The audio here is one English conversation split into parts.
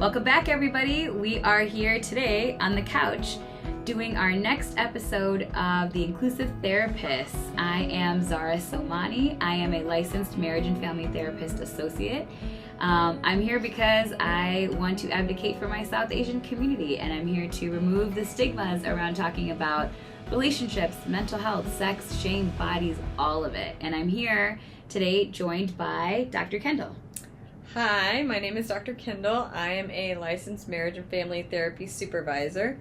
Welcome back, everybody. We are here today on the couch doing our next episode of The Inclusive Therapist. I am Zara Somani. I am a licensed marriage and family therapist associate. I'm here because I want to advocate for my South Asian community, and I'm here to remove the stigmas around talking about relationships, mental health, sex, shame, bodies, all of it. And I'm here today joined by Dr. Kendall. Hi, my name is Dr. Kendall. I am a licensed marriage and family therapy supervisor.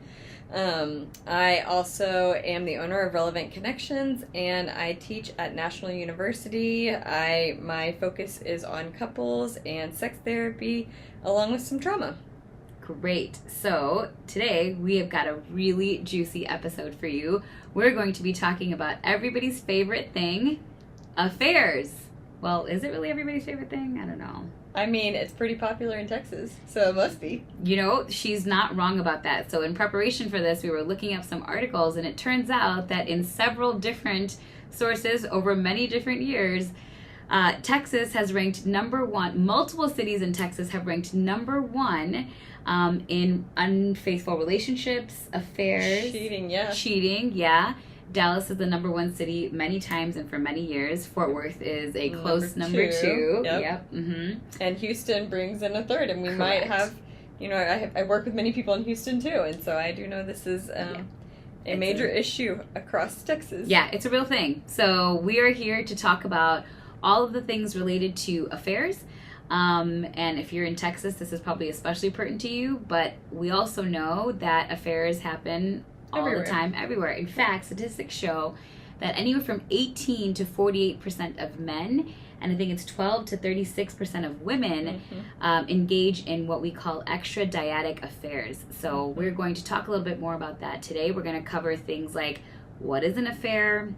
I also am the owner of Relevant Connections, and I teach at National University. My focus is on couples and sex therapy, along with some trauma. Great. So today we have got a really juicy episode for you. We're going to be talking about everybody's favorite thing, affairs. Well, is it really everybody's favorite thing? I don't know. I mean, it's pretty popular in Texas, so it must be. You know, she's not wrong about that. So in preparation for this, we were looking up some articles, and it turns out that in several different sources over many different years, Texas has ranked number one. Multiple cities in Texas have ranked number one in unfaithful relationships, affairs. Cheating, yeah. Cheating, yeah. Dallas is the number one city many times and for many years. Fort Worth is a close number two. Yep. Mm-hmm. And Houston brings in a third, and we Correct. might have, you know, I work with many people in Houston too, and so I do know this is a major issue across Texas. Yeah, it's a real thing. So we are here to talk about all of the things related to affairs. And if you're in Texas, this is probably especially pertinent to you, but we also know that affairs happen all the time, everywhere. In fact, statistics show that anywhere from 18 to 48% of men, and I think it's 12 to 36% of women, engage in what we call extradiatic affairs. So we're going to talk a little bit more about that today. We're going to cover things like what is an affair,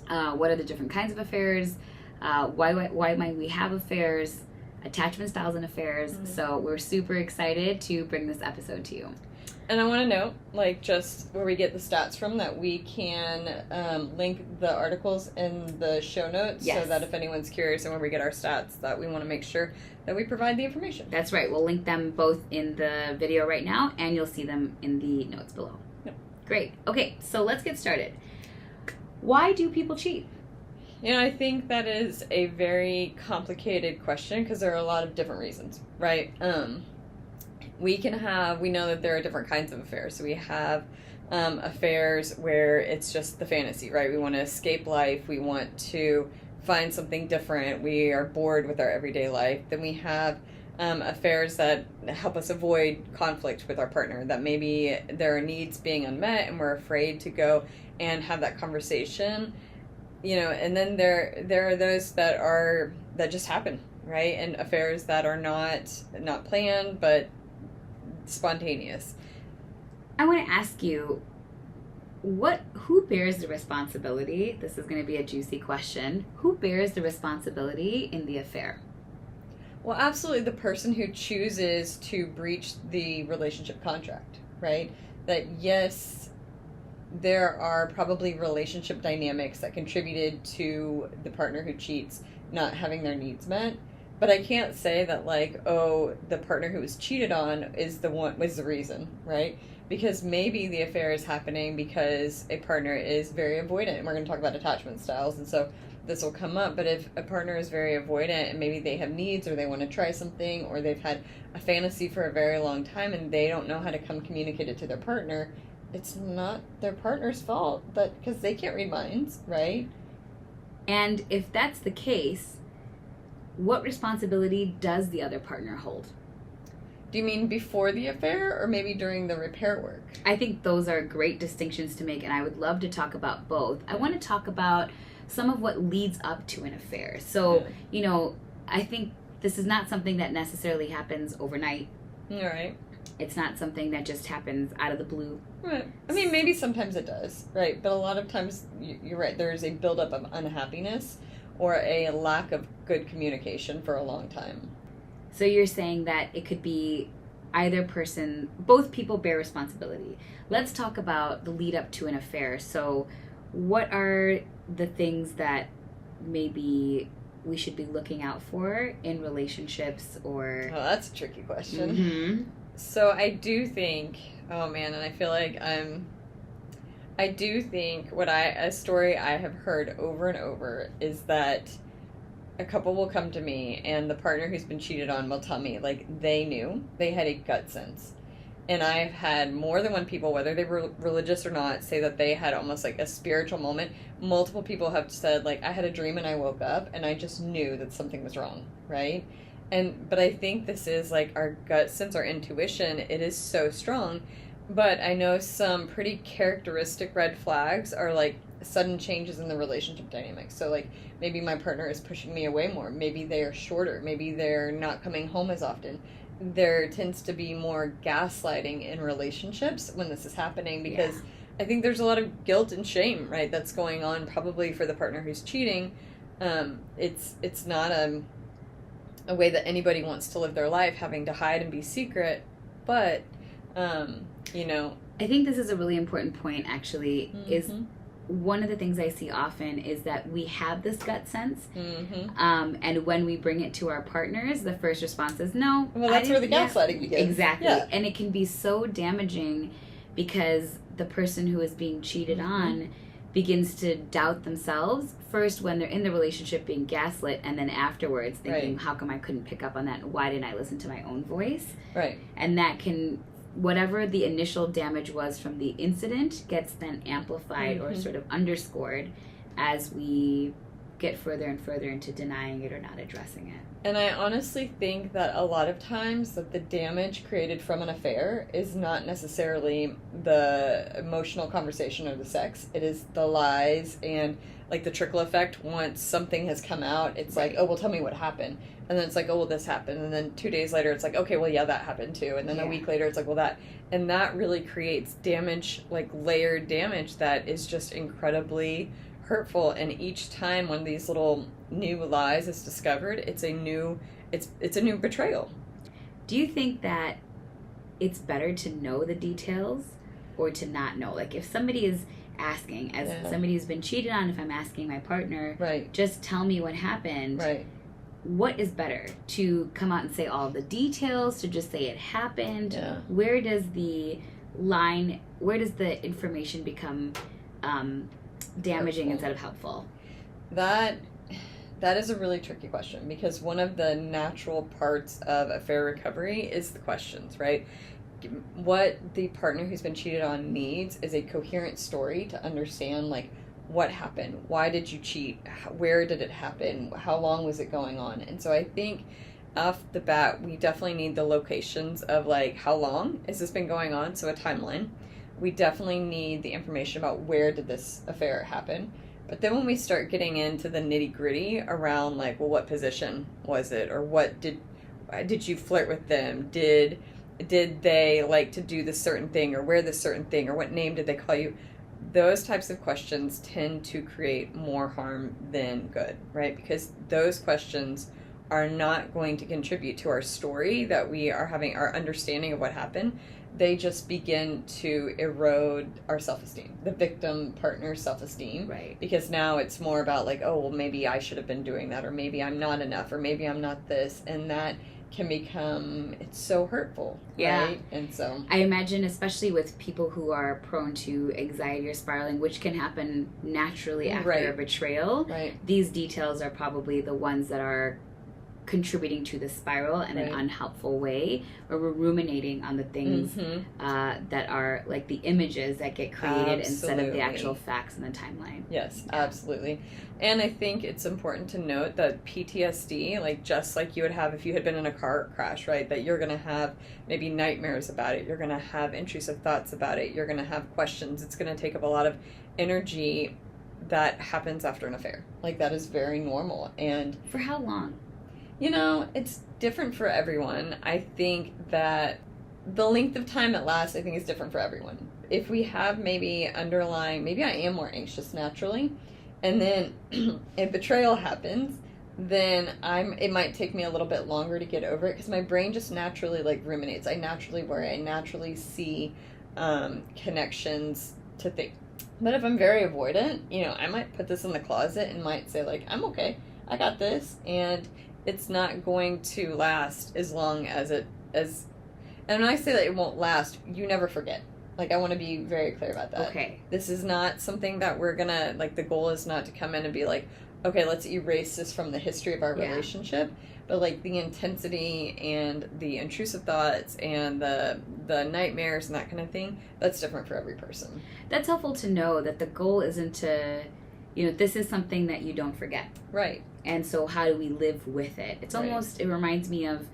what are the different kinds of affairs, why might we have affairs, attachment styles and affairs. So we're super excited to bring this episode to you. And I want to note, like, just where we get the stats from, that we can link the articles in the show notes, so that if anyone's curious and where we get our stats, that we want to make sure that we provide the information. That's right. We'll link them both in the video right now, and you'll see them in the notes below. Yep. Great. Okay, so let's get started. Why do people cheat? You know, I think that is a very complicated question because there are a lot of different reasons, right? We know that there are different kinds of affairs. So we have affairs where it's just the fantasy, right? We want to escape life. We want to find something different. We are bored with our everyday life. Then we have affairs that help us avoid conflict with our partner, that maybe there are needs being unmet and we're afraid to go and have that conversation. You know, and then there are those that just happen, right? And affairs that are not planned, but spontaneous. I want to ask you, who bears the responsibility? This is going to be a juicy question. Who bears the responsibility in the affair? Well, absolutely the person who chooses to breach the relationship contract, right? That yes, there are probably relationship dynamics that contributed to the partner who cheats not having their needs met. But I can't say that, like, oh, the partner who was cheated on was the reason, right? Because maybe the affair is happening because a partner is very avoidant, and we're going to talk about attachment styles, and so this will come up. But if a partner is very avoidant and maybe they have needs, or they want to try something, or they've had a fantasy for a very long time and they don't know how to come communicate it to their partner, it's not their partner's fault, because they can't read minds, right? And if that's the case, what responsibility does the other partner hold? Do you mean before the affair or maybe during the repair work? I think those are great distinctions to make, and I would love to talk about both. I want to talk about some of what leads up to an affair. So, you know, I think this is not something that necessarily happens overnight. All right. It's not something that just happens out of the blue. Right. I mean, maybe sometimes it does, right? But a lot of times, you're right, there's a buildup of unhappiness or a lack of good communication for a long time. So you're saying that it could be either person, both people bear responsibility. Let's talk about the lead up to an affair. So what are the things that maybe we should be looking out for in relationships or... Oh, that's a tricky question. Mm-hmm. So I do think, oh man, and I feel like I do think a story I have heard over and over is that a couple will come to me and the partner who's been cheated on will tell me, like, they knew, they had a gut sense. And I've had more than one people, whether they were religious or not, say that they had almost like a spiritual moment. Multiple people have said, like, I had a dream and I woke up and I just knew that something was wrong, right? But I think this is like our gut sense, our intuition, it is so strong. But I know some pretty characteristic red flags are like sudden changes in the relationship dynamics. So like maybe my partner is pushing me away more. Maybe they are shorter. Maybe they're not coming home as often. There tends to be more gaslighting in relationships when this is happening because I think there's a lot of guilt and shame, right, that's going on probably for the partner who's cheating. It's not a way that anybody wants to live their life, having to hide and be secret, but you know, I think this is a really important point, actually, mm-hmm. is one of the things I see often is that we have this gut sense, mm-hmm. And when we bring it to our partners, the first response is, no. Well, that's where the gaslighting begins. Exactly. Yeah. And it can be so damaging because the person who is being cheated mm-hmm. on begins to doubt themselves, first when they're in the relationship being gaslit, and then afterwards thinking, how come I couldn't pick up on that? Why didn't I listen to my own voice? Right. And that can... whatever the initial damage was from the incident gets then amplified mm-hmm. or sort of underscored as we get further and further into denying it or not addressing it. And I honestly think that a lot of times that the damage created from an affair is not necessarily the emotional conversation or the sex. It is the lies and like the trickle effect. Once something has come out, it's like, oh, well, tell me what happened. And then it's like, oh, well, this happened. And then 2 days later, it's like, okay, well, yeah, that happened too. And then a week later, it's like, well, that. And that really creates damage, like layered damage that is just incredibly hurtful. And each time one of these little new lies is discovered, it's a new betrayal. Do you think that it's better to know the details or to not know? Like if somebody is asking, as somebody who's been cheated on, if I'm asking my partner, just tell me what happened. Right. What is better, to come out and say all the details, to just say it happened? Yeah. Where does the information become damaging instead of helpful? That is a really tricky question, because one of the natural parts of affair recovery is the questions, right? What the partner who's been cheated on needs is a coherent story to understand, like, what happened? Why did you cheat? Where did it happen? How long was it going on? And so I think off the bat, we definitely need the locations of, like, how long has this been going on? So a timeline. We definitely need the information about where did this affair happen. But then when we start getting into the nitty-gritty around, like, well, what position was it? Or what did you flirt with them? Did they like to do this certain thing or wear this certain thing? Or what name did they call you? Those types of questions tend to create more harm than good, right? Because those questions are not going to contribute to our story that we are having, our understanding of what happened. They just begin to erode our self-esteem, the victim partner's self-esteem. Right. Because now it's more about like, oh, well, maybe I should have been doing that, or maybe I'm not enough, or maybe I'm not this. And that can become, it's so hurtful, right? And so I imagine, especially with people who are prone to anxiety or spiraling, which can happen naturally after a betrayal, these details are probably the ones that are contributing to the spiral in an unhelpful way, or we're ruminating on the things that are like the images that get created instead of the actual facts in the timeline. Yes, absolutely. And I think it's important to note that PTSD, like just like you would have if you had been in a car crash, right, that you're going to have maybe nightmares about it, you're going to have intrusive thoughts about it, you're going to have questions, it's going to take up a lot of energy that happens after an affair. Like that is very normal. And for how long? You know, it's different for everyone. I think that the length of time it lasts, I think, is different for everyone. If we have maybe underlying, maybe I am more anxious naturally, and then if betrayal happens, then it might take me a little bit longer to get over it, because my brain just naturally like ruminates. I naturally worry. I naturally see connections to things. But if I'm very avoidant, you know, I might put this in the closet and might say like, I'm okay. I got this, and it's not going to last as long as and when I say that it won't last, you never forget. Like, I want to be very clear about that. Okay. This is not something that we're gonna, like, the goal is not to come in and be like, okay, let's erase this from the history of our relationship. But, like, the intensity and the intrusive thoughts and the nightmares and that kind of thing, that's different for every person. That's helpful to know that the goal isn't to, this is something that you don't forget. Right. And so how do we live with it? It's almost, it reminds me of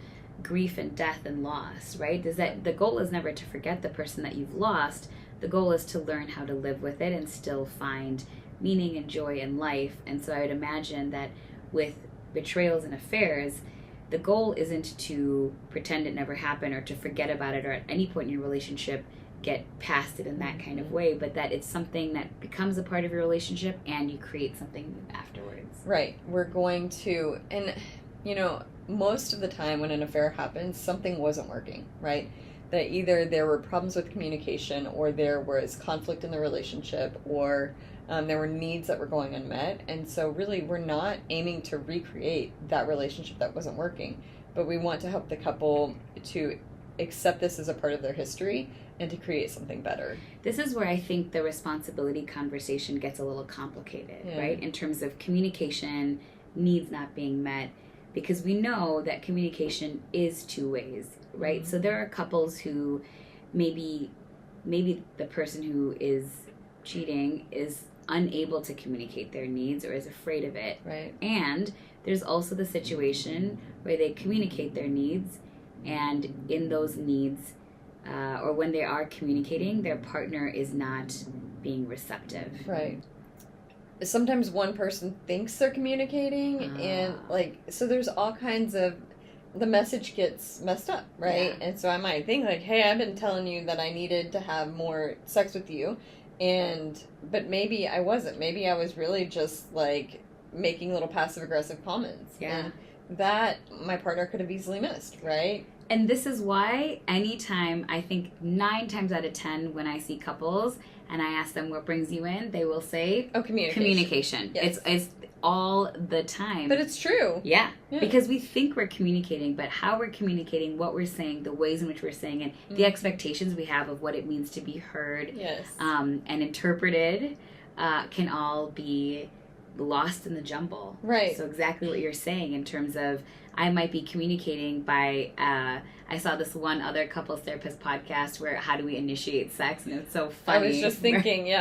grief and death and loss, right? The goal is never to forget the person that you've lost. The goal is to learn how to live with it and still find meaning and joy in life. And so I would imagine that with betrayals and affairs, the goal isn't to pretend it never happened or to forget about it or at any point in your relationship get past it in that kind of way, but that it's something that becomes a part of your relationship and you create something new afterwards. Right. We're going to, and most of the time when an affair happens, something wasn't working, right? That either there were problems with communication or there was conflict in the relationship or there were needs that were going unmet. And so really we're not aiming to recreate that relationship that wasn't working, but we want to help the couple to accept this as a part of their history and to create something better. This is where I think the responsibility conversation gets a little complicated, right? In terms of communication, needs not being met, because we know that communication is two ways, right? So there are couples who maybe the person who is cheating is unable to communicate their needs or is afraid of it. Right. And there's also the situation where they communicate their needs, and in those needs, or when they are communicating, their partner is not being receptive. Right. Sometimes one person thinks they're communicating, and so there's all kinds of, the message gets messed up, right? Yeah. And so I might think like, hey, I've been telling you that I needed to have more sex with you, but maybe I wasn't. Maybe I was really just like making little passive aggressive comments. Yeah. And that my partner could have easily missed, right? And this is why anytime, I think 9 times out of 10, when I see couples and I ask them what brings you in, they will say, communication. Yes. It's all the time. But it's true. Yeah. Because we think we're communicating, but how we're communicating, what we're saying, the ways in which we're saying it, the expectations we have of what it means to be heard and interpreted can all be lost in the jumble. Right. So exactly what you're saying in terms of, I might be communicating by, I saw this one other couples therapist podcast where how do we initiate sex, and it's so funny. I was just thinking,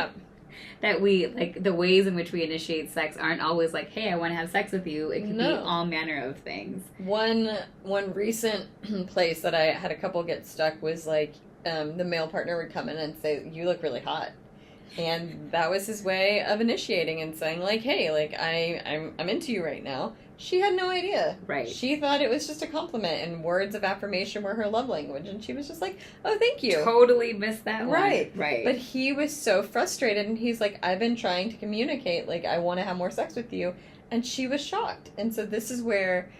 that we, like, the ways in which we initiate sex aren't always like, hey, I want to have sex with you. It can be all manner of things. One recent place that I had a couple get stuck was like, the male partner would come in and say, you look really hot. And that was his way of initiating and saying like, hey, like I'm into you right now. She had no idea. Right. She thought it was just a compliment and words of affirmation were her love language. And she was just like, oh, thank you. Totally missed that one. Right. Right. But he was so frustrated and he's like, I've been trying to communicate. Like, I want to have more sex with you. And she was shocked. And so this is where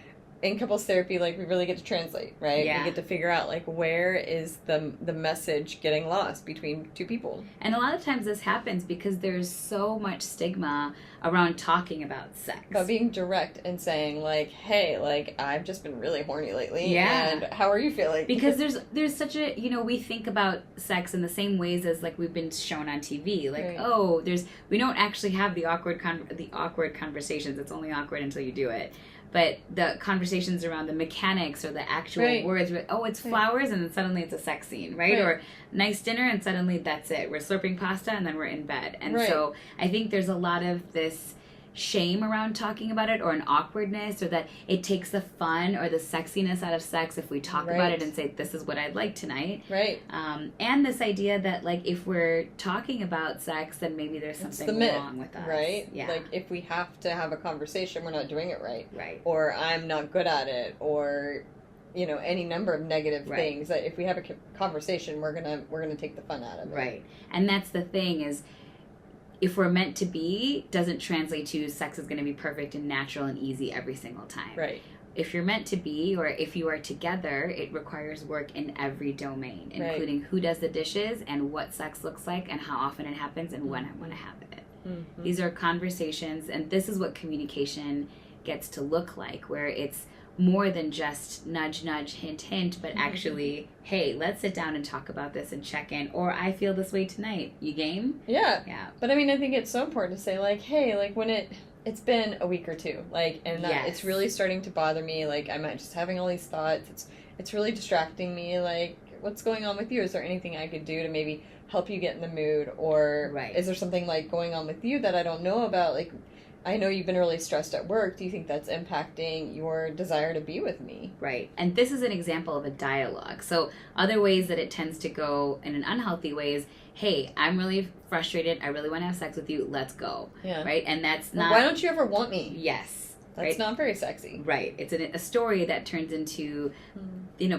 in couples therapy, like, we really get to translate, right? Yeah. We get to figure out, like, where is the message getting lost between two people. And a lot of times this happens because there's so much stigma around talking about sex. About being direct and saying, like, hey, like, I've just been really horny lately. Yeah. And how are you feeling? Because there's such a, we think about sex in the same ways as, like, we've been shown on TV. Like, we don't actually have the awkward conversations. It's only awkward until you do it. But the conversations around the mechanics or the actual words, it's flowers and then suddenly it's a sex scene, right? Or nice dinner and suddenly that's it. We're slurping pasta and then we're in bed. And so I think there's a lot of this shame around talking about it, or an awkwardness, or that it takes the fun or the sexiness out of sex if we talk about it and say, this is what I'd like tonight. Right. And this idea that, like, if we're talking about sex, then maybe there's something wrong with us. Right? Yeah. Like, if we have to have a conversation, we're not doing it right. Right. Or I'm not good at it, or any number of negative things. That if we have a conversation, we're gonna take the fun out of it. Right. And that's the thing is, if we're meant to be, doesn't translate to sex is going to be perfect and natural and easy every single time. Right. If you're meant to be, or if you are together, it requires work in every domain, including who does the dishes and what sex looks like and how often it happens and when I want to have it. Mm-hmm. These are conversations, and this is what communication gets to look like, where it's more than just nudge, nudge, hint, hint, but actually, hey, let's sit down and talk about this and check in. Or I feel this way tonight. You game? Yeah. Yeah. But I mean, I think it's so important to say, like, hey, like, when it's been a week or two, like, and that it's really starting to bother me. Like, I'm just having all these thoughts. It's really distracting me. Like, what's going on with you? Is there anything I could do to maybe help you get in the mood? Or is there something, like, going on with you that I don't know about? Like, I know you've been really stressed at work. Do you think that's impacting your desire to be with me? Right. And this is an example of a dialogue. So other ways that it tends to go in an unhealthy way is, hey, I'm really frustrated. I really want to have sex with you. Let's go. Yeah. Right. And that's not. Why don't you ever want me? Yes. That's not very sexy. Right. It's a story that turns into,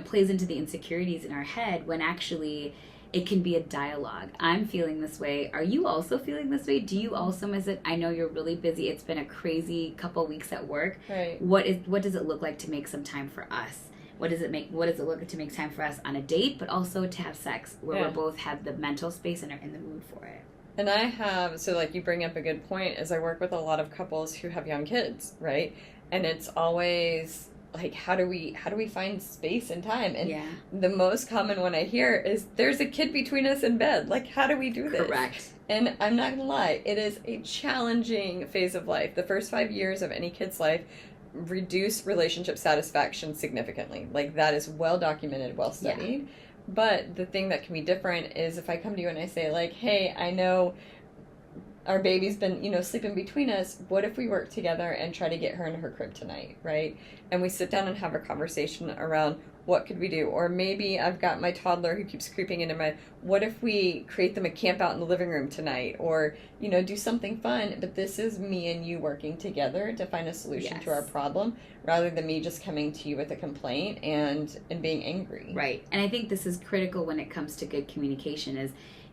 plays into the insecurities in our head, when actually it can be a dialogue. I'm feeling this way. Are you also feeling this way? Do you also miss it? I know you're really busy. It's been a crazy couple weeks at work. Right. What does it look like to make some time for us? What does it look like to make time for us on a date, but also to have sex where we both have the mental space and are in the mood for it? And I have, so like you bring up a good point, is I work with a lot of couples who have young kids, right? And it's always like, how do we find space and time? And the most common one I hear is, there's a kid between us in bed. Like, how do we do this? Correct. And I'm not gonna lie, it is a challenging phase of life. The first 5 years of any kid's life reduce relationship satisfaction significantly. Like, that is well documented, well studied. Yeah. But the thing that can be different is if I come to you and I say, like, hey, I know our baby's been, sleeping between us. What if we work together and try to get her into her crib tonight, right? And we sit down and have a conversation around, what could we do? Or maybe I've got my toddler who keeps creeping into my, what if we create them a camp out in the living room tonight? Or, do something fun, but this is me and you working together to find a solution to our problem, rather than me just coming to you with a complaint and being angry. Right. And I think this is critical when it comes to good communication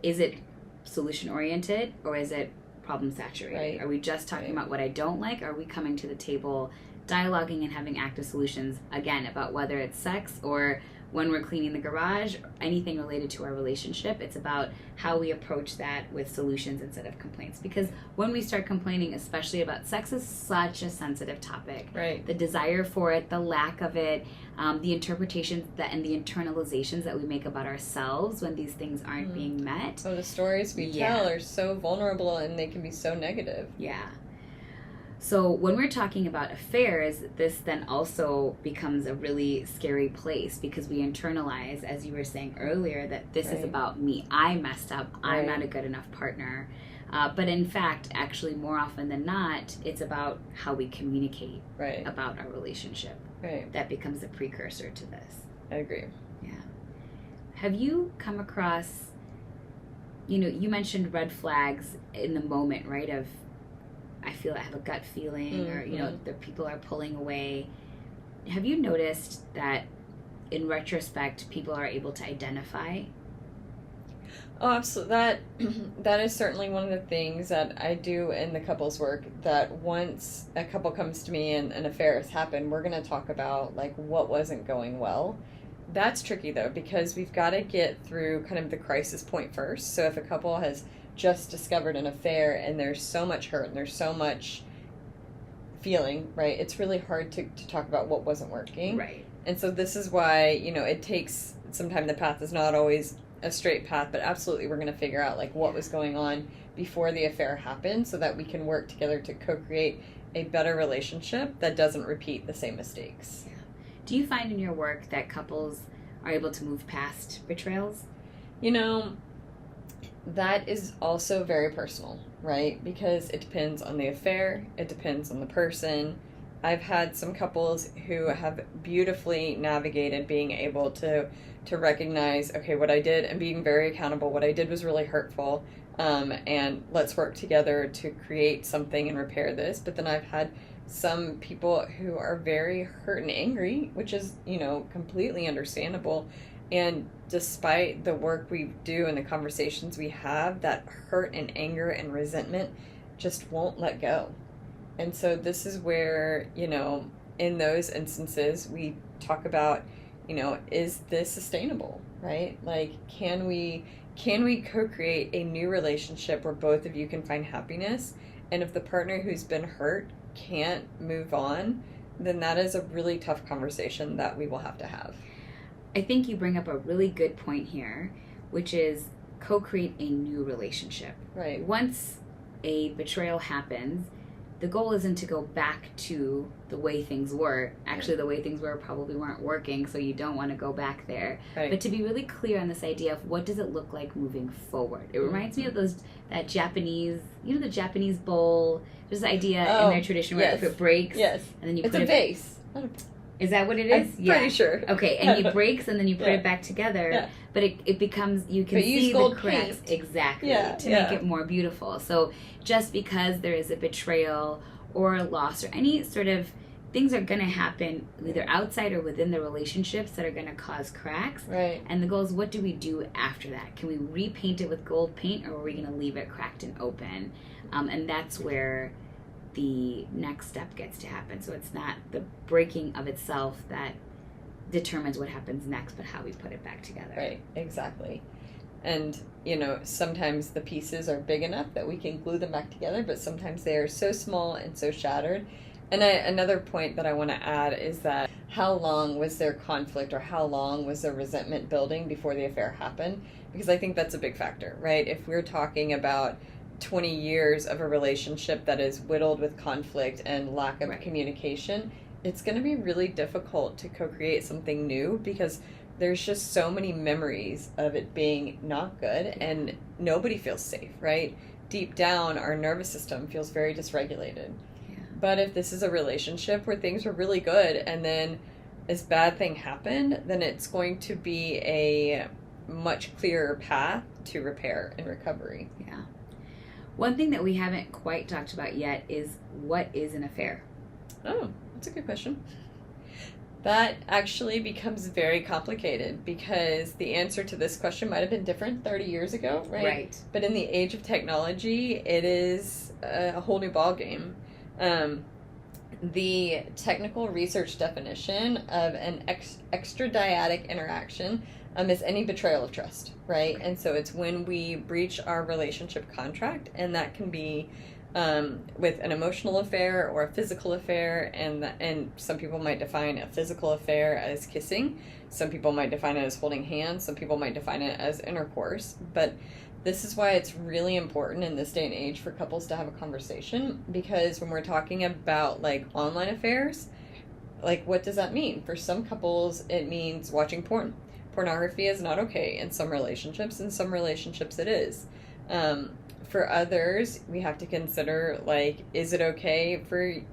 is it solution oriented, or is it problem saturated? Right. Are we just talking about what I don't like? Or are we coming to the table dialoguing and having active solutions, again, about whether it's sex or when we're cleaning the garage, anything related to our relationship? It's about how we approach that with solutions instead of complaints. Because when we start complaining, especially about sex, is such a sensitive topic. Right. The desire for it, the lack of it, the interpretations and the internalizations that we make about ourselves when these things aren't being met. Oh, the stories we tell are so vulnerable, and they can be so negative. Yeah. So when we're talking about affairs, this then also becomes a really scary place, because we internalize, as you were saying earlier, that this is about me. I messed up. I'm not a good enough partner. But in fact, actually, more often than not, it's about how we communicate about our relationship. Right. That becomes the precursor to this. I agree. Yeah. Have you come across, you mentioned red flags in the moment, right, of, I have a gut feeling, or, the people are pulling away. Have you noticed that in retrospect, people are able to identify? Oh, absolutely. That is certainly one of the things that I do in the couples work, that once a couple comes to me and an affair has happened, we're going to talk about, like, what wasn't going well. That's tricky, though, because we've got to get through kind of the crisis point first. So if a couple has just discovered an affair and there's so much hurt and there's so much feeling, right, it's really hard to talk about what wasn't working. Right. And so this is why, it takes some time. The path is not always a straight path, but absolutely we're going to figure out, like, what was going on before the affair happened, so that we can work together to co-create a better relationship that doesn't repeat the same mistakes. Yeah. Do you find in your work that couples are able to move past betrayals? That is also very personal, right? Because it depends on the affair, it depends on the person. I've had some couples who have beautifully navigated being able to recognize, okay, what I did, and being very accountable. What I did was really hurtful, and let's work together to create something and repair this. But then I've had some people who are very hurt and angry, which is, completely understandable. And despite the work we do and the conversations we have, that hurt and anger and resentment just won't let go. And so this is where, in those instances, we talk about, is this sustainable, right? Like, can we co-create a new relationship where both of you can find happiness? And if the partner who's been hurt can't move on, then that is a really tough conversation that we will have to have. I think you bring up a really good point here, which is co-create a new relationship. Right. Once a betrayal happens, the goal isn't to go back to the way things were. Actually, the way things were probably weren't working, so you don't want to go back there. Right. But to be really clear on this idea of what does it look like moving forward. It reminds me of that Japanese, the Japanese bowl. There's this idea in their tradition where if it breaks, and then you put it... It's a vase. Is that what it is? I'm pretty sure. Okay, and it breaks and then you put it back together, but it becomes, you can see the cracks. Paint. Exactly, to make it more beautiful. So just because there is a betrayal or a loss or any sort of things are going to happen either outside or within the relationships that are going to cause cracks. Right. And the goal is, what do we do after that? Can we repaint it with gold paint, or are we going to leave it cracked and open? And that's where the next step gets to happen. So it's not the breaking of itself that determines what happens next, but how we put it back together. Right, exactly. And, sometimes the pieces are big enough that we can glue them back together, but sometimes they are so small and so shattered. And another point that I want to add is that how long was there conflict, or how long was there resentment building before the affair happened? Because I think that's a big factor, right? If we're talking about 20 years of a relationship that is whittled with conflict and lack of communication, it's going to be really difficult to co-create something new, because there's just so many memories of it being not good, and nobody feels safe, right? Deep down, our nervous system feels very dysregulated. Yeah. But if this is a relationship where things were really good and then this bad thing happened, then it's going to be a much clearer path to repair and recovery. Yeah. One thing that we haven't quite talked about yet is, what is an affair? Oh, that's a good question. That actually becomes very complicated, because the answer to this question might have been different 30 years ago, right? Right. But in the age of technology, it is a whole new ballgame. The technical research definition of an extradyadic interaction is any betrayal of trust, right? And so it's when we breach our relationship contract, and that can be with an emotional affair or a physical affair, and some people might define a physical affair as kissing, some people might define it as holding hands, some people might define it as intercourse. But this is why it's really important in this day and age for couples to have a conversation, because when we're talking about online affairs, what does that mean? For some couples, it means watching porn. Pornography is not okay in some relationships. In some relationships it is. For others, we have to consider, is it okay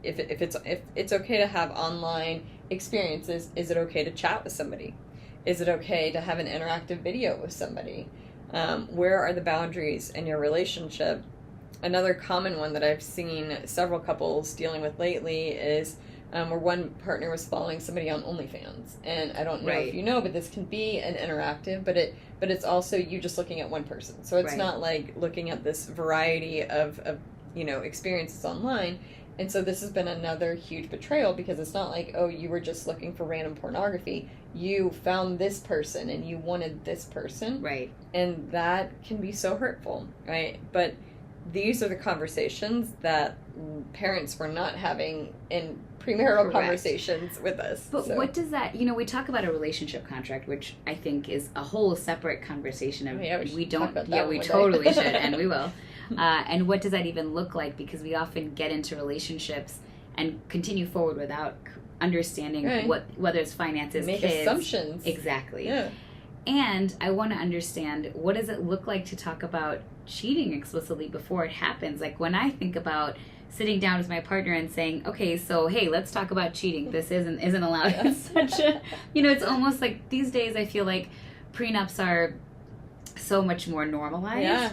if it's okay to have online experiences? Is it okay to chat with somebody? Is it okay to have an interactive video with somebody? Where are the boundaries in your relationship? Another common one that I've seen several couples dealing with lately is where one partner was following somebody on OnlyFans. And I don't know if you know, but this can be an interactive, but it's also you just looking at one person. So it's not like looking at this variety of experiences online. And so this has been another huge betrayal, because it's not like, oh, you were just looking for random pornography. You found this person and you wanted this person. Right. And that can be so hurtful, right? But these are the conversations that parents were not having in premarital conversations with us. But what does that, we talk about a relationship contract, which I think is a whole separate conversation of, we totally should, and we will. And what does that even look like? Because we often get into relationships and continue forward without understanding whether it's finances, make kids, assumptions. Exactly. Yeah. And I want to understand, what does it look like to talk about cheating explicitly before it happens? When I think about sitting down with my partner and saying, okay, so hey, let's talk about cheating. This isn't allowed. It's such a, it's almost like these days I feel like prenups are so much more normalized. Yeah.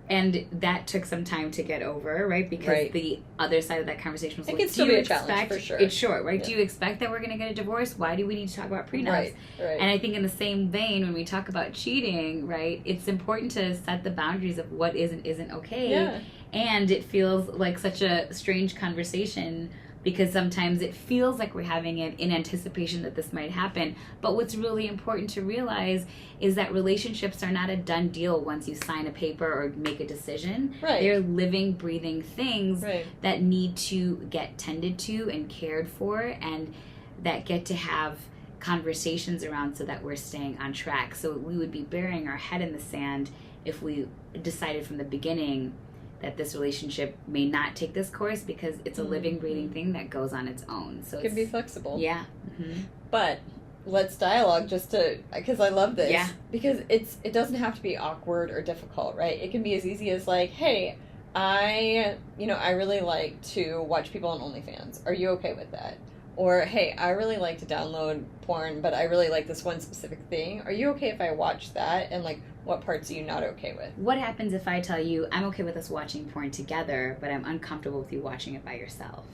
And that took some time to get over, right? Because the other side of that conversation was, it can still be a challenge, for sure. It's short, right? Yeah. Do you expect that we're going to get a divorce? Why do we need to talk about prenups? Right. And I think in the same vein, when we talk about cheating, right, it's important to set the boundaries of what is and isn't okay. Yeah. And it feels like such a strange conversation, because sometimes it feels like we're having it in anticipation that this might happen. But what's really important to realize is that relationships are not a done deal once you sign a paper or make a decision. Right. They're living, breathing things Right. that need to get tended to and cared for, and that get to have conversations around so that we're staying on track. So we would be burying our head in the sand if we decided from the beginning that this relationship may not take this course, because it's a living, breathing thing that goes on its own. So It can be flexible. Yeah. Mm-hmm. But let's dialogue because I love this. Yeah. Because it doesn't have to be awkward or difficult, right? It can be as easy as like, hey, I really like to watch people on OnlyFans. Are you okay with that? Or, hey, I really like to download porn, but I really like this one specific thing. Are you okay if I watch that? And, like, what parts are you not okay with? What happens if I tell you, I'm okay with us watching porn together, but I'm uncomfortable with you watching it by yourself?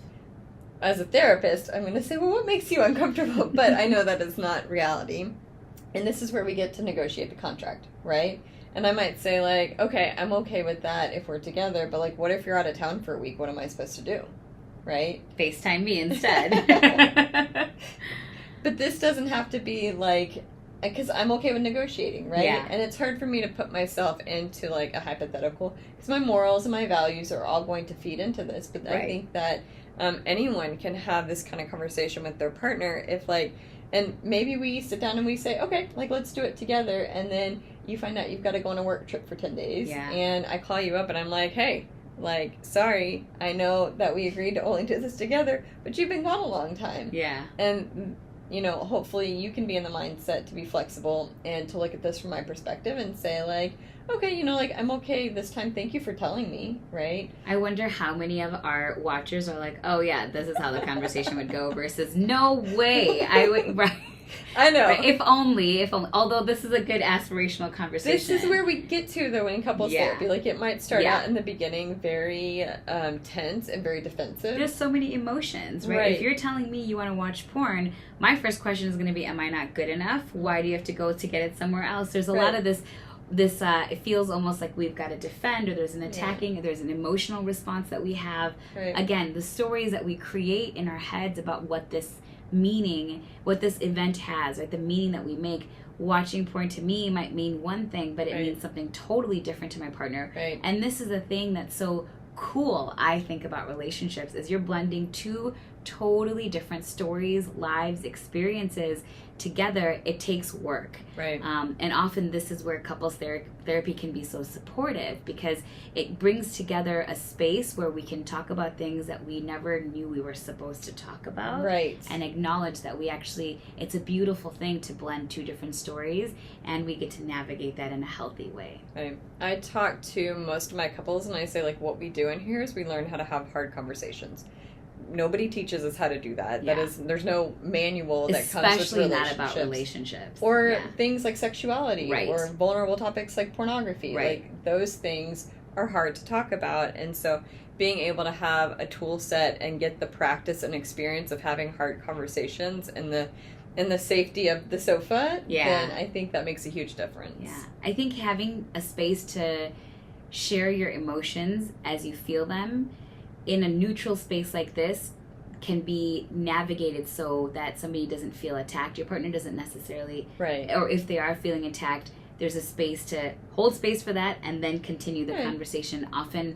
As a therapist, I'm going to say, well, what makes you uncomfortable? But I know that is not reality. And this is where we get to negotiate the contract, right? And I might say, like, okay, I'm okay with that if we're together, but, like, what if you're out of town for a week? What am I supposed to do? Right? FaceTime me instead. But this doesn't have to be like, because I'm okay with negotiating, right? Yeah. And it's hard for me to put myself into like a hypothetical, because my morals and my values are all going to feed into this. But Right. I think that anyone can have this kind of conversation with their partner if like, and maybe we sit down and we say, okay, like let's do it together. And then you find out you've got to go on a work trip for 10 days. Yeah. And I call you up and I'm like, hey, like, sorry, I know that we agreed to only do this together, but you've been gone a long time. Yeah. And, you know, hopefully you can be in the mindset to be flexible and to look at this from my perspective and say, like, okay, you know, like, I'm okay this time. Thank you for telling me, right? I wonder how many of our watchers are like, oh, yeah, this is how the conversation would go, versus, no way, I would, right? I know. Right. If only, although this is a good aspirational conversation. This is where we get to, though, in couples Yeah. therapy. Like, it might start Yeah. out in the beginning very tense and very defensive. There's so many emotions, right? Right. If you're telling me you want to watch porn, my first question is going to be, am I not good enough? Why do you have to go to get it somewhere else? There's a lot of this it feels almost like we've got to defend, or there's an attacking, or there's an emotional response that we have. Right. Again, the stories that we create in our heads about what this event has, right? The meaning that we make. Watching porn to me might mean one thing, but it Right. means something totally different to my partner. Right. And this is a thing that's so cool, I think, about relationships, is you're blending two totally different stories, lives, experiences together. It takes work. Right. And often this is where couples therapy can be so supportive, because it brings together a space where we can talk about things that we never knew we were supposed to talk about. Right. And acknowledge that it's a beautiful thing to blend two different stories, and we get to navigate that in a healthy way. Right. I talk to most of my couples and I say, like, what we do in here is we learn how to have hard conversations. Nobody teaches us how to do that. Yeah. There's no manual that comes with Especially relationships. not about relationships. Or Yeah. things like sexuality, Right. or vulnerable topics like pornography. Right. Like, those things are hard to talk about. And so being able to have a tool set and get the practice and experience of having hard conversations in the safety of the sofa, Yeah. then I think that makes a huge difference. Yeah. I think having a space to share your emotions as you feel them in a neutral space like this can be navigated so that somebody doesn't feel attacked. Your partner doesn't necessarily, Right. or if they are feeling attacked, there's a space to hold space for that and then continue the Right. conversation. Often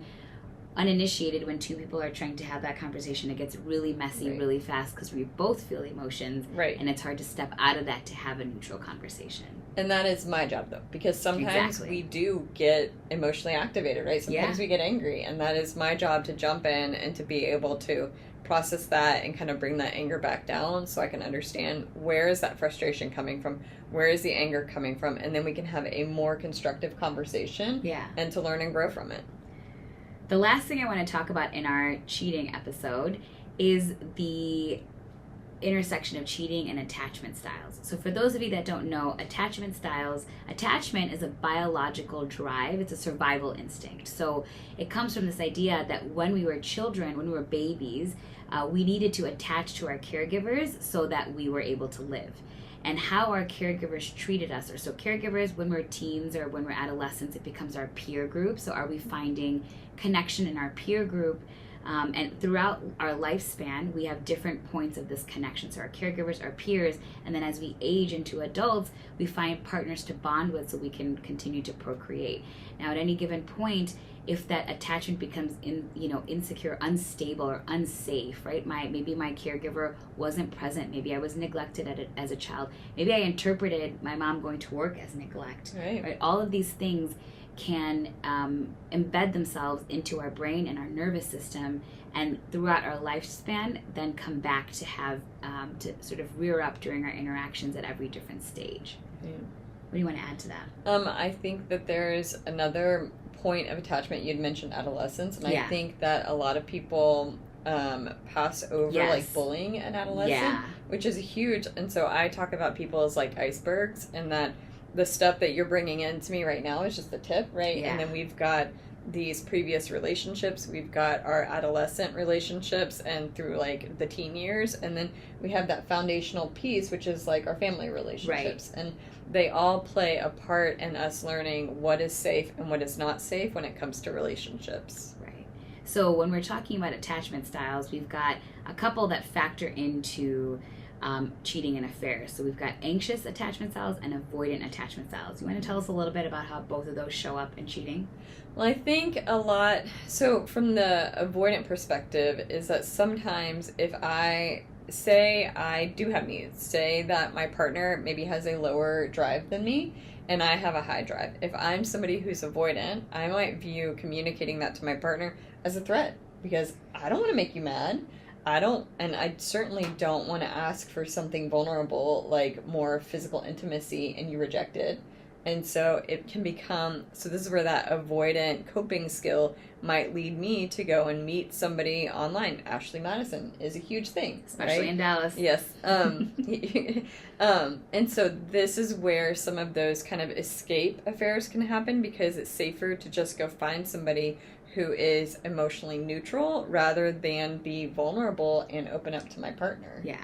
uninitiated, when two people are trying to have that conversation, it gets really messy Right. really fast because we both feel emotions. Right. And it's hard to step out of that to have a neutral conversation. And that is my job, though, because sometimes Exactly. we do get emotionally activated, right? Sometimes Yeah. we get angry, and that is my job to jump in and to be able to process that and kind of bring that anger back down so I can understand, where is that frustration coming from? Where is the anger coming from? And then we can have a more constructive conversation Yeah. and to learn and grow from it. The last thing I want to talk about in our cheating episode is the intersection of cheating and attachment styles. So for those of you that don't know, attachment is a biological drive. It's a survival instinct. So it comes from this idea that when we were children, when we were babies, we needed to attach to our caregivers so that we were able to live. And how our caregivers treated us, or so caregivers, when we're teens or when we're adolescents, it becomes our peer group. So are we finding connection in our peer group And throughout our lifespan, we have different points of this connection. So our caregivers, our peers, and then as we age into adults, we find partners to bond with so we can continue to procreate. Now, at any given point, if that attachment becomes insecure, unstable, or unsafe, right? Maybe my caregiver wasn't present. Maybe I was neglected as a child. Maybe I interpreted my mom going to work as neglect. Right? All of these things can embed themselves into our brain and our nervous system, and throughout our lifespan, then come back to have to sort of rear up during our interactions at every different stage. Yeah. What do you want to add to that? I think that there's another point of attachment. You'd mentioned adolescence, and I think that a lot of people pass over like bullying at adolescence, which is huge. And so I talk about people as like icebergs, and that the stuff that you're bringing in to me right now is just the tip, right? And then we've got these previous relationships, we've got our adolescent relationships and through like the teen years, and then we have that foundational piece, which is like our family relationships. And they all play a part in us learning what is safe and what is not safe when it comes to relationships. Right. So when we're talking about attachment styles, we've got a couple that factor into cheating and affairs. So we've got anxious attachment styles and avoidant attachment styles. You want to tell us a little bit about how both of those show up in cheating? Well, I think a lot, so from the avoidant perspective, is that sometimes if I say I do have needs, say that my partner maybe has a lower drive than me and I have a high drive. If I'm somebody who's avoidant, I might view communicating that to my partner as a threat, because I don't want to make you mad. I certainly don't want to ask for something vulnerable, like more physical intimacy, and you reject it. And so it can become, so this is where that avoidant coping skill might lead me to go and meet somebody online. Ashley Madison is a huge thing. Especially in Dallas. Yes. And so this is where some of those kind of escape affairs can happen, because it's safer to just go find somebody who is emotionally neutral rather than be vulnerable and open up to my partner. Yeah.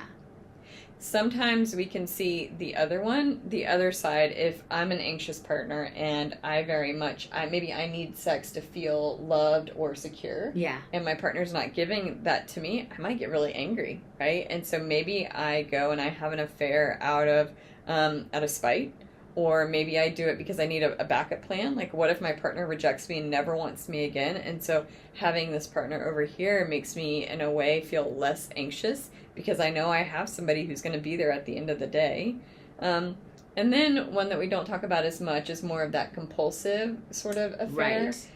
Sometimes we can see the other side. If I'm an anxious partner and maybe I need sex to feel loved or secure. Yeah. And my partner's not giving that to me, I might get really angry, right? And so maybe I go and I have an affair out of spite. Or maybe I do it because I need a backup plan. Like, what if my partner rejects me and never wants me again? And so having this partner over here makes me, in a way, feel less anxious, because I know I have somebody who's going to be there at the end of the day. And then one that we don't talk about as much is more of that compulsive sort of affair. Right.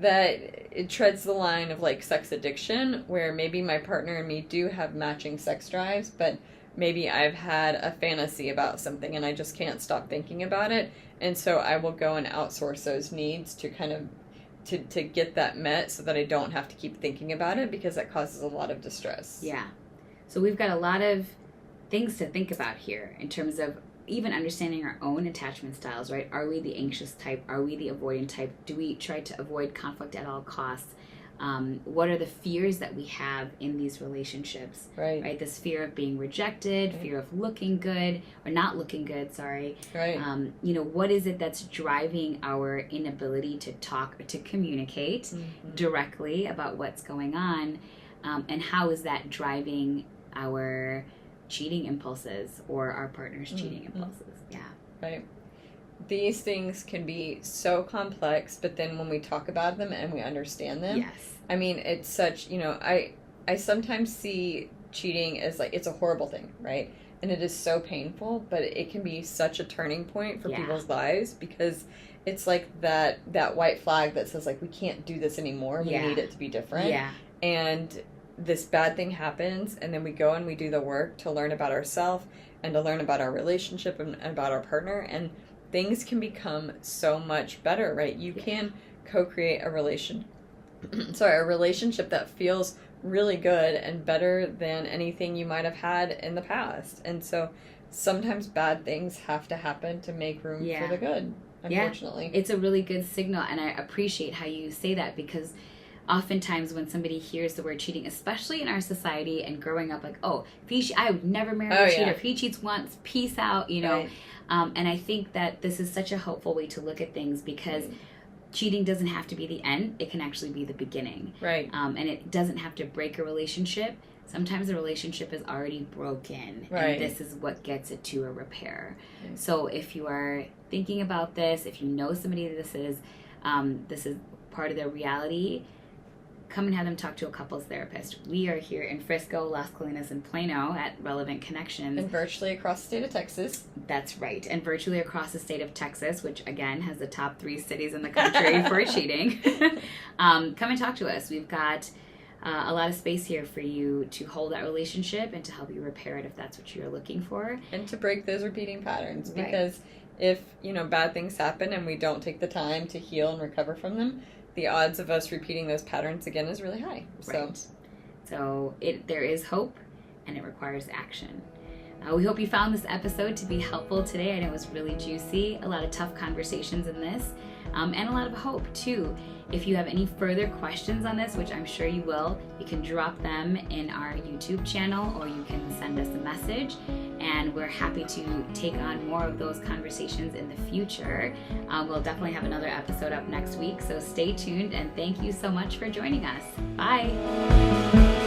That it treads the line of like sex addiction, where maybe my partner and me do have matching sex drives, but maybe I've had a fantasy about something and I just can't stop thinking about it. And so I will go and outsource those needs to kind of to get that met, so that I don't have to keep thinking about it, because that causes a lot of distress. Yeah. So we've got a lot of things to think about here in terms of even understanding our own attachment styles, right? Are we the anxious type? Are we the avoidant type? Do we try to avoid conflict at all costs? What are the fears that we have in these relationships? Right? This fear of being rejected, fear of looking good or not looking good, sorry. Right. What is it that's driving our inability to talk or to communicate directly about what's going on? And how is that driving our cheating impulses or our partner's cheating impulses? Yeah. Right. These things can be so complex, but then when we talk about them and we understand them, I mean, it's such, I sometimes see cheating as like, it's a horrible thing, right? And it is so painful, but it can be such a turning point for people's lives, because it's like that white flag that says like, we can't do this anymore. We need it to be different. Yeah. And this bad thing happens, and then we go and we do the work to learn about ourselves and to learn about our relationship and about our partner, and things can become so much better, right? You can co-create a relationship that feels really good and better than anything you might have had in the past. And so sometimes bad things have to happen to make room for the good, unfortunately. It's a really good signal, and I appreciate how you say that, because oftentimes when somebody hears the word cheating, especially in our society and growing up, like, I would never marry a cheater. If he cheats once, peace out, Right. And I think that this is such a helpful way to look at things, because cheating doesn't have to be the end. It can actually be the beginning. Right. And it doesn't have to break a relationship. Sometimes the relationship is already broken, right. and this is what gets it to a repair. Right. So if you are thinking about this, if you know somebody this is part of their reality, come and have them talk to a couples therapist. We are here in Frisco, Las Colinas, and Plano at Relevant Connections. And virtually across the state of Texas. That's right. And virtually across the state of Texas, which, again, has the top 3 cities in the country for cheating. Come and talk to us. We've got a lot of space here for you to hold that relationship and to help you repair it if that's what you're looking for. And to break those repeating patterns. Right. Because if, bad things happen and we don't take the time to heal and recover from them, the odds of us repeating those patterns again is really high. Right. So there is hope, and it requires action. We hope you found this episode to be helpful today. I know it was really juicy, a lot of tough conversations in this, and a lot of hope too. If you have any further questions on this, which I'm sure you will, you can drop them in our YouTube channel, or you can send us a message, and we're happy to take on more of those conversations in the future. We'll definitely have another episode up next week, so stay tuned, and thank you so much for joining us. Bye!